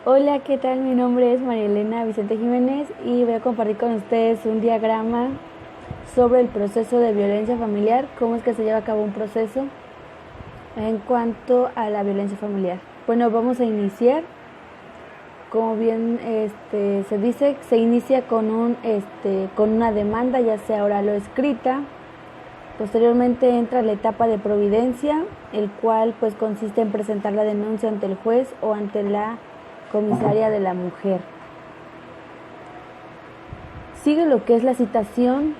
Hola, ¿qué tal? Mi nombre es María Elena Vicente Jiménez y voy a compartir con ustedes un diagrama sobre el proceso de violencia familiar, cómo es que se lleva a cabo un proceso en cuanto a la violencia familiar. Bueno, vamos a iniciar. Como bien se dice, se inicia con una demanda, ya sea oral o escrita. Posteriormente entra la etapa de providencia, el cual pues consiste en presentar la denuncia ante el juez o ante la comisaria de la mujer. Sigue lo que es la citación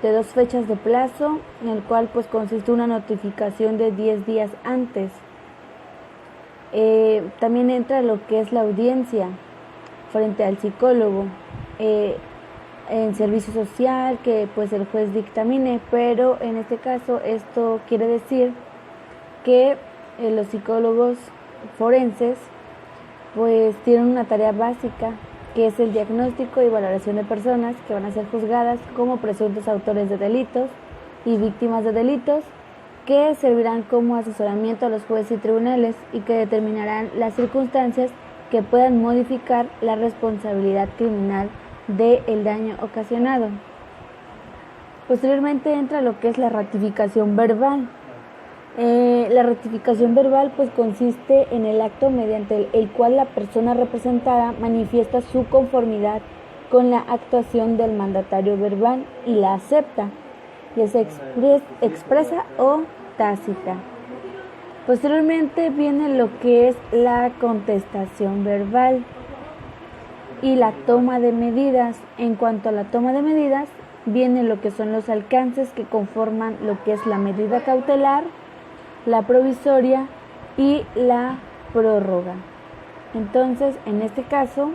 de 2 fechas de plazo, en el cual pues consiste una notificación de 10 días antes. También entra lo que es la audiencia frente al psicólogo en servicio social, que pues el juez dictamine, pero en este caso esto quiere decir que los psicólogos forenses pues tienen una tarea básica, que es el diagnóstico y valoración de personas que van a ser juzgadas como presuntos autores de delitos y víctimas de delitos, que servirán como asesoramiento a los jueces y tribunales y que determinarán las circunstancias que puedan modificar la responsabilidad criminal del daño ocasionado. Posteriormente entra lo que es la ratificación verbal. La ratificación verbal pues consiste en el acto mediante el cual la persona representada manifiesta su conformidad con la actuación del mandatario verbal y la acepta, ya sea expresa o tácita. Posteriormente viene lo que es la contestación verbal y la toma de medidas. En cuanto a la toma de medidas, viene lo que son los alcances que conforman lo que es la medida cautelar, la provisoria y la prórroga. Entonces, en este caso,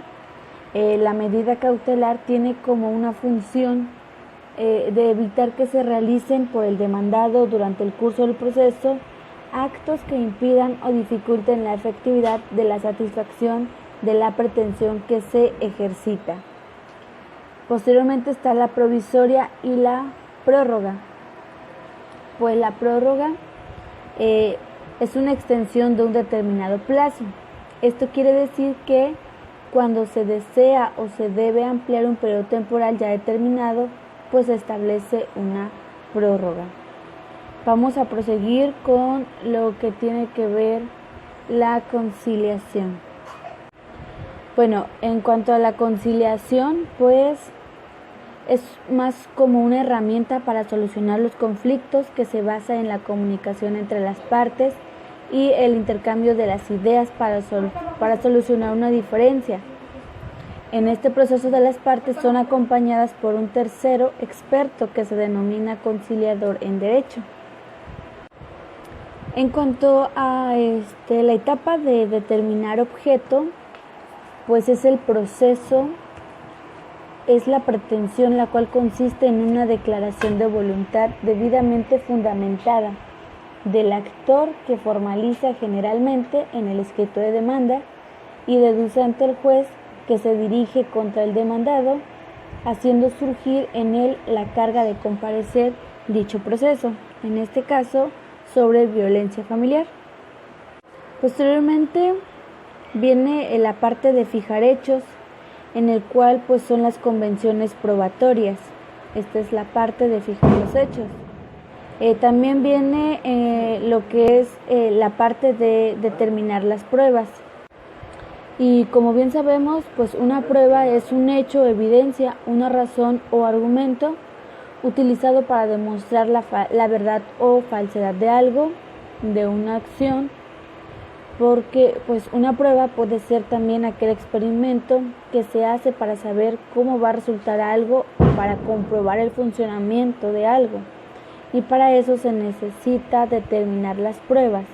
la medida cautelar tiene como una función de evitar que se realicen por el demandado durante el curso del proceso actos que impidan o dificulten la efectividad de la satisfacción de la pretensión que se ejercita. Posteriormente está la provisoria y la prórroga. Pues la prórroga es una extensión de un determinado plazo. Esto quiere decir que cuando se desea o se debe ampliar un periodo temporal ya determinado, pues se establece una prórroga. Vamos a proseguir con lo que tiene que ver la conciliación. Bueno, en cuanto a la conciliación, pues es más como una herramienta para solucionar los conflictos que se basa en la comunicación entre las partes y el intercambio de las ideas para solucionar una diferencia. En este proceso de las partes son acompañadas por un tercero experto que se denomina conciliador en derecho. En cuanto a la etapa de determinar objeto, pues es el proceso, es la pretensión, la cual consiste en una declaración de voluntad debidamente fundamentada del actor que formaliza generalmente en el escrito de demanda y deduce ante el juez que se dirige contra el demandado, haciendo surgir en él la carga de comparecer dicho proceso, en este caso sobre violencia familiar. Posteriormente viene la parte de fijar hechos, en el cual pues son las convenciones probatorias. Esta es la parte de fijar los hechos. También viene lo que es la parte de determinar las pruebas. Y como bien sabemos, pues una prueba es un hecho, evidencia, una razón o argumento utilizado para demostrar la verdad o falsedad de algo, de una acción, porque pues una prueba puede ser también aquel experimento que se hace para saber cómo va a resultar algo o para comprobar el funcionamiento de algo, y para eso se necesita determinar las pruebas.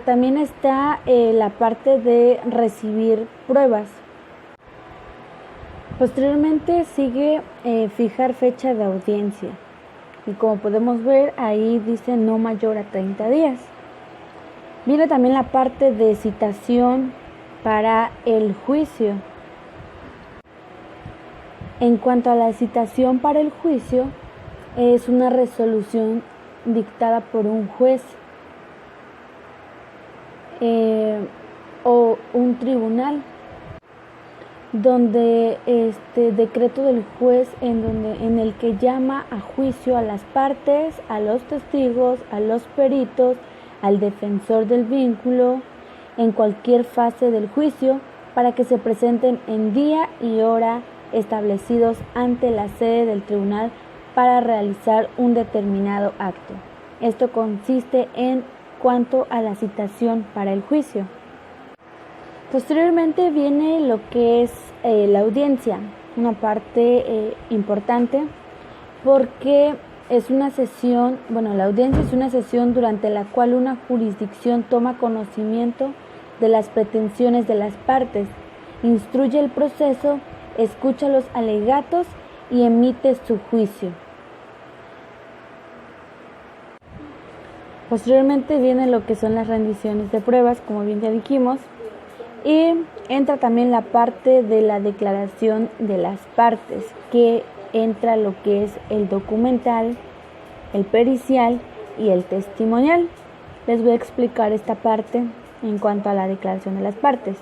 También está la parte de recibir pruebas. Posteriormente sigue fijar fecha de audiencia, y como podemos ver ahí dice no mayor a 30 días. Viene también la parte de citación para el juicio. En cuanto a la citación para el juicio, es una resolución dictada por un juez un tribunal, donde decreto del juez en el que llama a juicio a las partes, a los testigos, a los peritos, al defensor del vínculo, en cualquier fase del juicio, para que se presenten en día y hora establecidos ante la sede del tribunal para realizar un determinado acto. Esto consiste en cuanto a la citación para el juicio. Posteriormente viene lo que es la audiencia, una parte importante porque es una sesión, la audiencia es una sesión durante la cual una jurisdicción toma conocimiento de las pretensiones de las partes, instruye el proceso, escucha los alegatos y emite su juicio. Posteriormente viene lo que son las rendiciones de pruebas, como bien ya dijimos, y entra también la parte de la declaración de las partes, que entra lo que es el documental, el pericial y el testimonial. Les voy a explicar esta parte en cuanto a la declaración de las partes.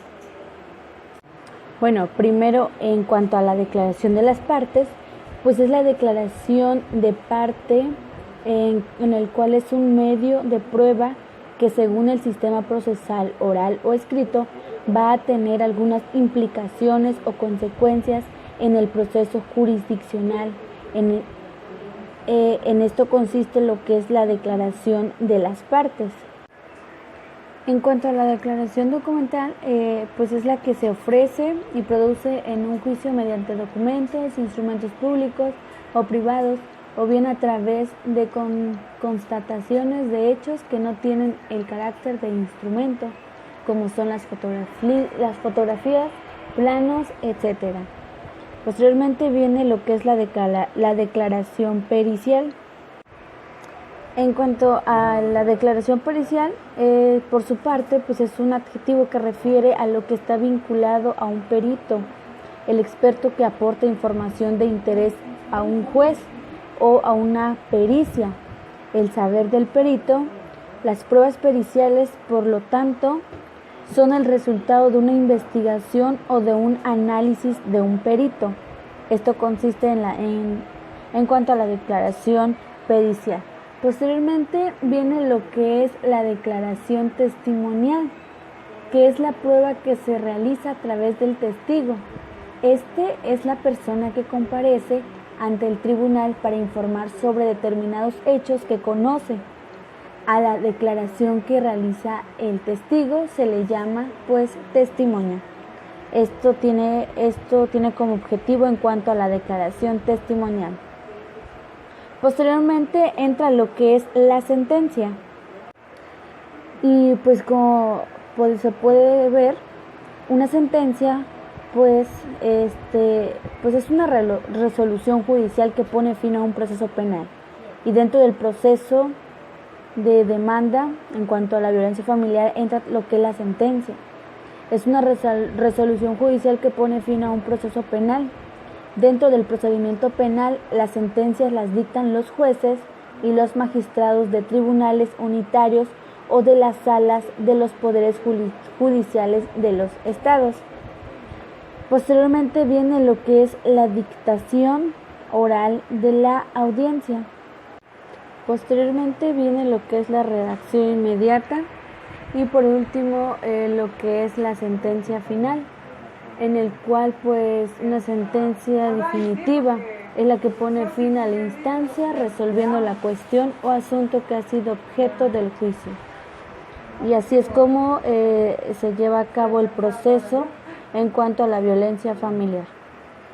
Primero, en cuanto a la declaración de las partes, pues es la declaración de parte en el cual es un medio de prueba que, según el sistema procesal oral o escrito, va a tener algunas implicaciones o consecuencias en el proceso jurisdiccional. En esto consiste lo que es la declaración de las partes. En cuanto a la declaración documental, pues es la que se ofrece y produce en un juicio mediante documentos, instrumentos públicos o privados, o bien a través de constataciones de hechos que no tienen el carácter de instrumento, como son las fotografías, planos, etc. Posteriormente viene lo que es la declaración pericial. En cuanto a la declaración pericial, por su parte, pues es un adjetivo que refiere a lo que está vinculado a un perito, el experto que aporta información de interés a un juez o a una pericia. El saber del perito, las pruebas periciales, por lo tanto, son el resultado de una investigación o de un análisis de un perito. Esto consiste en cuanto a la declaración pericial. Posteriormente viene lo que es la declaración testimonial, que es la prueba que se realiza a través del testigo. Este es la persona que comparece ante el tribunal para informar sobre determinados hechos que conoce. A la declaración que realiza el testigo se le llama testimonio. Esto tiene como objetivo en cuanto a la declaración testimonial. Posteriormente entra lo que es la sentencia. Y como se puede ver, una sentencia es una resolución judicial que pone fin a un proceso penal. Y dentro del proceso de demanda, en cuanto a la violencia familiar, entra lo que es la sentencia. Es una resolución judicial que pone fin a un proceso penal. Dentro del procedimiento penal, las sentencias las dictan los jueces y los magistrados de tribunales unitarios o de las salas de los poderes judiciales de los estados. Posteriormente viene lo que es la dictación oral de la audiencia. Posteriormente viene lo que es la redacción inmediata y por último lo que es la sentencia final, en el cual una sentencia definitiva es la que pone fin a la instancia resolviendo la cuestión o asunto que ha sido objeto del juicio. Y así es como se lleva a cabo el proceso en cuanto a la violencia familiar.